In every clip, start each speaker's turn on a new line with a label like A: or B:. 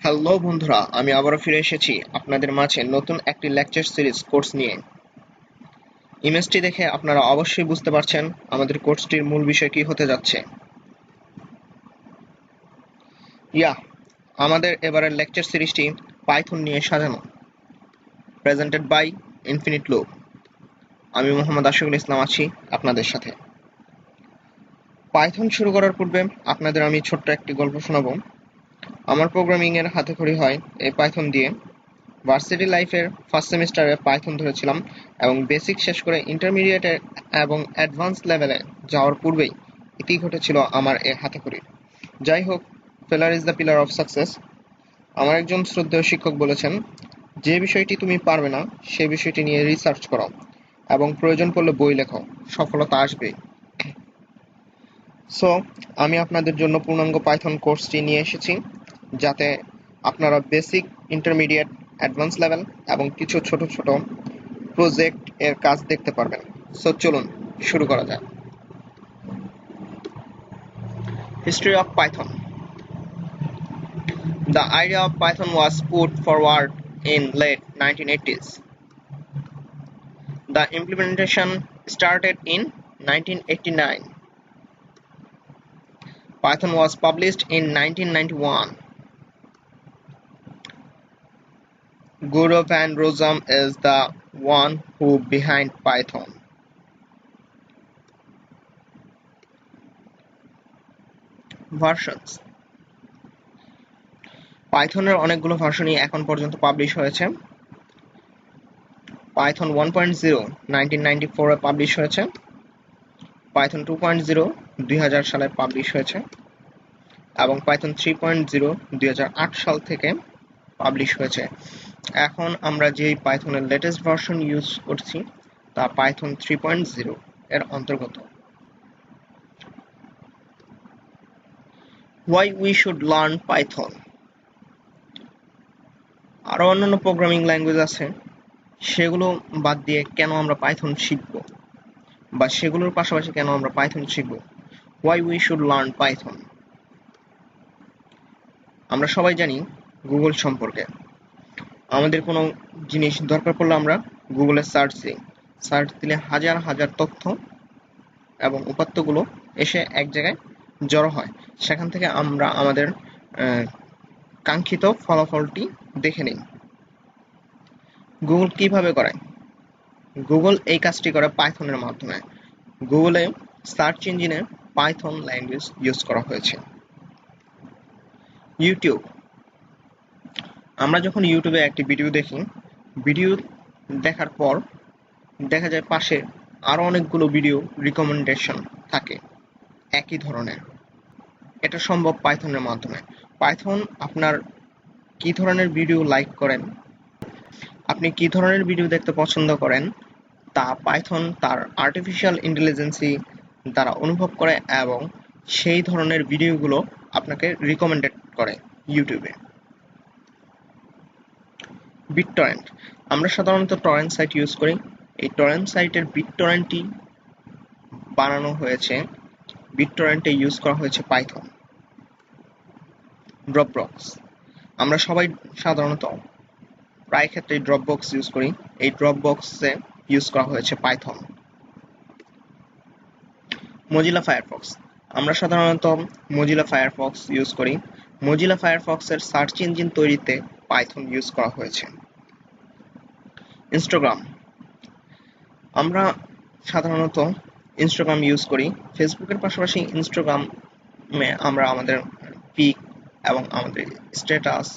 A: Hello বন্ধুরা, আমি আবারও ফিরে এসেছি আপনাদের মাঝে নতুন একটি লেকচার সিরিজ কোর্স নিয়ে। ইমেজটি দেখে আপনারা অবশ্যই বুঝতে পারছেন আমাদের কোর্সটির মূল বিষয় কি হতে যাচ্ছে। আমাদের এবারের লেকচার সিরিজটি পাইথন নিয়ে সাজানো, প্রেজেন্টেড বাই ইনফিনিট লুপ। আমি মোহাম্মদ আশিকুল ইসলাম আছি আপনাদের সাথে। পাইথন শুরু করার পূর্বে আপনাদের আমি ছোট্ট একটি গল্প শোনাবো। আমার প্রোগ্রামিং এর হাতেখড়ি হয় এই পাইথন দিয়ে। ভার্সিটি লাইফের ফার্স্ট সেমিস্টারে পাইথন ধরেছিলাম এবং বেসিক শেষ করে ইন্টারমিডিয়েটে এবং অ্যাডভান্স লেভেলে যাওয়ার পূর্বেই ইতি ঘটেছিল আমার এ হাতেখড়ির। যাই হোক, ফেলার is the pillar of success. আমার একজন শ্রদ্ধেয় শিক্ষক বলেছেন, যে বিষয়টি তুমি পারবে না সে বিষয়টি নিয়ে রিসার্চ করো এবং প্রয়োজন পড়লে বই লেখো, সফলতা আসবে। সো আমি আপনাদের জন্য পূর্ণাঙ্গ পাইথন কোর্সটি নিয়ে এসেছি, যাতে আপনারা বেসিক, ইন্টারমিডিয়েট, অ্যাডভান্স লেভেল এবং কিছু ছোট ছোট প্রজেক্ট এর কাজ দেখতে পারবেন। সো চলুন শুরু করা যাক। History of Python. The idea of Python was put forward in late 1980s. The implementation started in 1989. Python was published in 1991. Guru van Rossum is the one who behind Python. Versions. পাইথনের অনেকগুলো ভার্সনই এখন পর্যন্ত publish হয়েছে। Python 1.0 1994 এ publish হয়েছে। Python 2.0 2000 সালে publish হয়েছে এবং Python 3.0 2008 সাল থেকে পাবলিশ হয়েছে। এখন আমরা যেই পাইথনের লেটেস্ট ভার্সন ইউজ করছি তা পাইথন 3.0 এর অন্তর্গত। Why we should learn Python? আরো অন্যান্য প্রোগ্রামিং ল্যাঙ্গুয়েজ আছে, সেগুলো বাদ দিয়ে কেন আমরা পাইথন শিখব, বা সেগুলোর পাশাপাশি কেন আমরা পাইথন শিখব? Why we should learn Python? আমরা সবাই জানি গুগল সম্পর্কে। আমাদের কোনো জিনিস দরকার পড়লে আমরা গুগলে সার্চ দিই। সার্চ দিলে হাজার হাজার তথ্য এবং উপাত্তগুলো এসে এক জায়গায় জড়ো হয়। সেখান থেকে আমরা আমাদের কাঙ্ক্ষিত ফলাফলটি দেখে নিই। গুগল কিভাবে করে? গুগল এই কাজটি করে পাইথনের মাধ্যমে। গুগলে সার্চ ইঞ্জিনে পাইথন ল্যাঙ্গুয়েজ ইউজ করা হয়েছে। ইউটিউব। আমরা যখন ইউটিউবে একটি ভিডিও দেখি, ভিডিও দেখার পর দেখা যায় পাশে আরো অনেকগুলো ভিডিও রিকমেন্ডেশন থাকে একই ধরনের। এটা সম্ভব পাইথনের মাধ্যমে। পাইথন আপনার কি ধরনের ভিডিও লাইক করেন, আপনি কি ধরনের ভিডিও দেখতে পছন্দ করেন, তা পাইথন তার আর্টিফিশিয়াল ইন্টেলিজেন্সি দ্বারা অনুভব করে এবং সেই ধরনের ভিডিওগুলো আপনাকে রিকমেন্ডেড করে ইউটিউবে। বিটটরেন্ট। আমরা সাধারণত টরেন্ট সাইট ইউজ করি। এই টরেন্ট সাইটের বিটটরেন্টটি বানানো হয়েছে, বিটটরেন্টে ইউজ করা হয়েছে পাইথন। ড্রপবক্স। আমরা সবাই সাধারণত প্রায় ক্ষেত্রেই ড্রপবক্স ইউজ করি। এই ড্রপবক্সে ইউজ করা হয়েছে পাইথন। Mozilla Firefox. আমরা সাধারণত মজিলা ফায়ারফক্স ইউজ করি। মজিলা ফায়ারফক্সের সার্চ ইঞ্জিন তৈরিতে পাইথন ইউজ করা হয়েছে। ইনস্টাগ্রাম। আমরা সাধারণত ইনস্টাগ্রাম ইউজ করি। ফেসবুকের পাশাপাশি ইনস্টাগ্রামে আমরা আমাদের পিক এবং আমাদের স্ট্যাটাস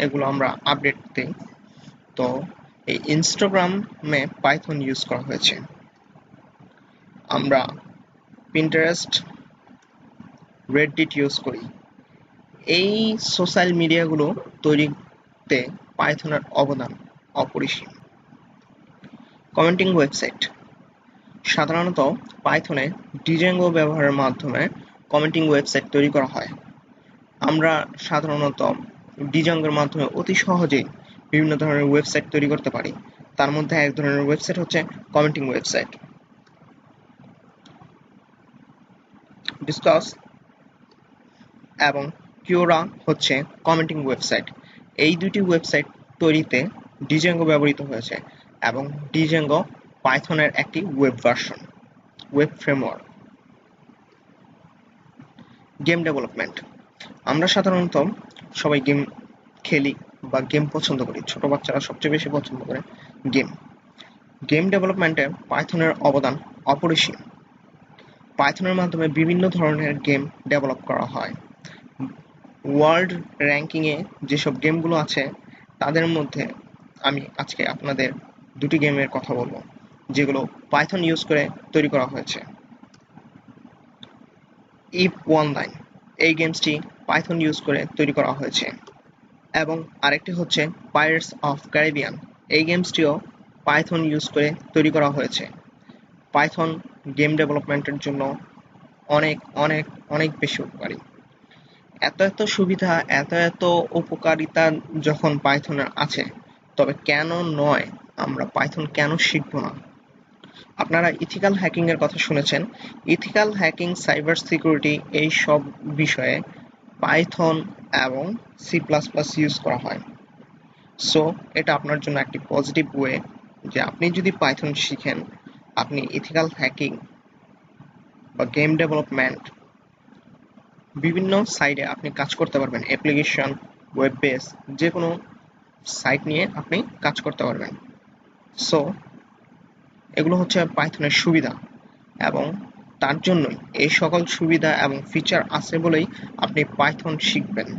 A: এগুলো আমরা আপডেট দিই। তো এই ইনস্টাগ্রামে পাইথন ইউজ করা হয়েছে। আমরা পিন্টারেস্ট, রেডিট ইউজ করি। এই সোশ্যাল মিডিয়াগুলো তৈরিতে পাইথনের অবদান অপরিসীম। Commenting website. সাধারণত পাইথনে ডিজাঙ্গো ব্যবহারের মাধ্যমে কমেন্টিং ওয়েবসাইট তৈরি করা হয়। আমরা সাধারণত ডিজাঙ্গোর মাধ্যমে অতি সহজেই বিভিন্ন ধরনের ওয়েবসাইট তৈরি করতে পারি। তার মধ্যে এক ধরনের ওয়েবসাইট হচ্ছে কমেন্টিং ওয়েবসাইট। ডিসকাস এবং কিওরা হচ্ছে কমেন্টিং ওয়েবসাইট। এই দুটি ওয়েবসাইট তৈরিতে ডিজেঙ্গো ব্যবহৃত হয়েছে এবং ডিজেঙ্গো পাইথনের একটি web version, web framework. Game development. আমরা সাধারণত সবাই গেম খেলি বা গেম পছন্দ করি। ছোট বাচ্চারা সবচেয়ে বেশি পছন্দ করে গেম। গেম ডেভেলপমেন্টে পাইথনের অবদান অপরিসীম। পাইথনের মাধ্যমে বিভিন্ন ধরনের গেম ডেভেলপ করা হয়। ওয়ার্ল্ড র্যাঙ্কিংয়ে যেসব গেমগুলো আছে তাদের মধ্যে আমি আজকে আপনাদের দুটি গেমের কথা বলবো যেগুলো পাইথন ইউজ করে তৈরি করা হয়েছে। ইভ অনলাইন, এই গেমসটি পাইথন ইউজ করে তৈরি করা হয়েছে, এবং আরেকটি হচ্ছে পাইরেটস অফ ক্যারিবিয়ান, এই গেমসটিও পাইথন ইউজ করে তৈরি করা হয়েছে। পাইথন গেম ডেভেলপমেন্টের জন্য অনেক অনেক অনেক বেশি উপকারী। এত সুবিধা, এত উপকারিতা যখন পাইথনের আছে, তবে কেন নয়, আমরা পাইথন কেন শিখব না? আপনারা ইথিক্যাল হ্যাকিং এর কথা শুনেছেন। ইথিক্যাল হ্যাকিং, সাইবার সিকিউরিটি, এই সব বিষয়ে পাইথন এবং সি প্লাস প্লাস ইউজ করা হয়। সো এটা আপনার জন্য একটি পজিটিভ ওয়ে যে আপনি যদি পাইথন শিখেন, আপনি ইথিক্যাল হ্যাকিং বা গেম ডেভেলপমেন্ট বিভিন্ন সাইডে আপনি কাজ করতে পারবেন। অ্যাপ্লিকেশন, ওয়েব বেস, যে কোনো সাইট নিয়ে আপনি কাজ করতে পারবেন। সো এগুলো হচ্ছে পাইথনের সুবিধা, এবং তার জন্যই এই সকল সুবিধা এবং ফিচার আছে বলেই আপনি পাইথন শিখবেন।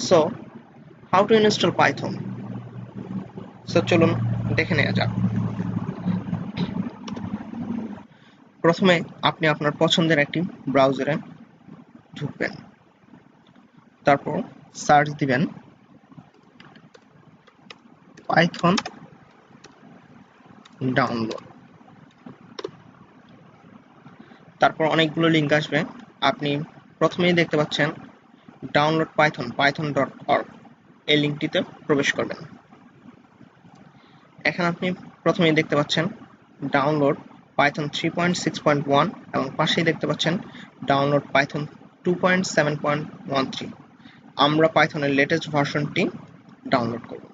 A: So how to install Python? So চলুন দেখে নেওয়া যাক। প্রথমে আপনি আপনার পছন্দের একটি ব্রাউজারে ঢুকবেন, তারপর সার্চ দিবেন পাইথন ডাউনলোড। তারপর অনেকগুলো লিঙ্ক আসবে। আপনি প্রথমেই দেখতে পাচ্ছেন ডাউনলোড পাইথন, python.org, এই লিঙ্কটিতে প্রবেশ করবেন। এখানে আপনি প্রথমেই দেখতে পাচ্ছেন ডাউনলোড পাইথন 3.6.1 এবং পাশেই দেখতে পাচ্ছেন ডাউনলোড পাইথন 2.7.13। আমরা পাইথনের লেটেস্ট ভার্সনটি ডাউনলোড করব।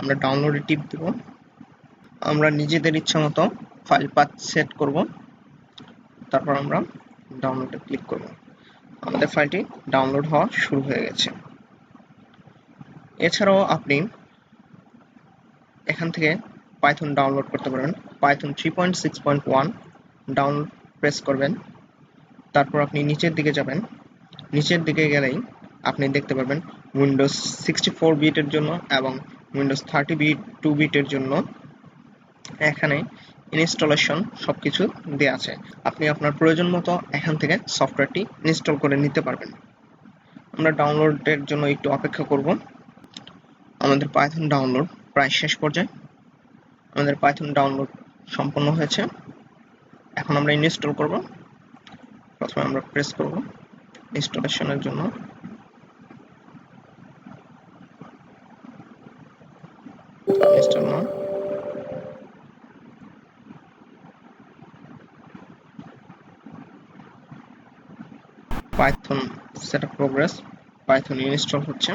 A: আমরা ডাউনলোডে টিপ দেব। আমরা নিজেদের ইচ্ছা মতো ফাইল পাথ সেট করব, তারপর আমরা ডাউনলোডে ক্লিক করব। আমাদের ফাইলটি ডাউনলোড হওয়া শুরু হয়ে গেছে। এছাড়াও আপনি এখান থেকে পাইথন ডাউনলোড করতে পারবেন। পাইথন 3.6.1 ডাউনলোড প্রেস করবেন, তারপর আপনি নিচের দিকে যাবেন। নিচের দিকে গেলেই আপনি দেখতে পারবেন উইন্ডোজ 64 বিটের জন্য এবং উইন্ডোজ 32 বিটের জন্য এখানে ইনস্টলেশন সবকিছু দেওয়া আছে। আপনি আপনার প্রয়োজন মতো এখান থেকে সফটওয়্যারটি ইনস্টল করে নিতে পারবেন। আমরা ডাউনলোডের জন্য একটু অপেক্ষা করব। আমাদের পাইথন ডাউনলোড প্রায় শেষ পর্যায়ে। আমাদের পাইথন ডাউনলোড সম্পন্ন হয়েছে। এখন আমরা ইনস্টল করব। প্রথমে আমরা প্রেস করব ইনস্টলেশনের জন্য। ইনস্টল নাও। Python setup progress, Python install হচ্ছে।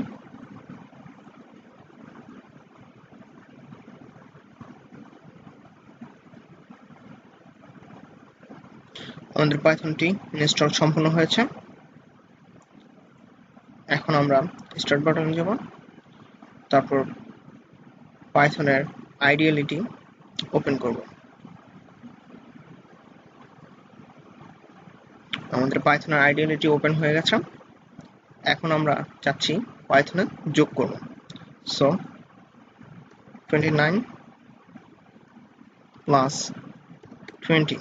A: আমাদের পাইথনটি ইনস্টল সম্পন্ন হয়েছে। এখন আমরা স্টার্ট বাটনে যাব, তারপর পাইথনের আইডিয়ালিটি ওপেন করব। আমাদের পাইথনের আইডিয়ালিটি ওপেন হয়ে গেছে। এখন আমরা চাচ্ছি পাইথনে যোগ করব। So 29 plus 20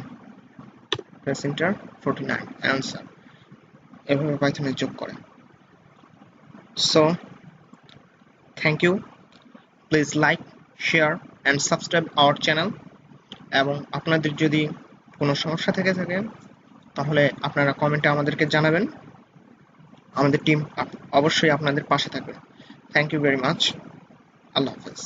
A: press enter, 49 answer. এভাবে পাইথনে যোগ করে। So thank you. Please like, share and subscribe our channel. এবং আপনাদের যদি কোনো সমস্যা থেকে থাকে তাহলে আপনারা কমেন্টে আমাদেরকে জানাবেন। আমাদের টিম অবশ্যই আপনাদের পাশে থাকবে। Thank you very much. আল্লাহ হাফেজ।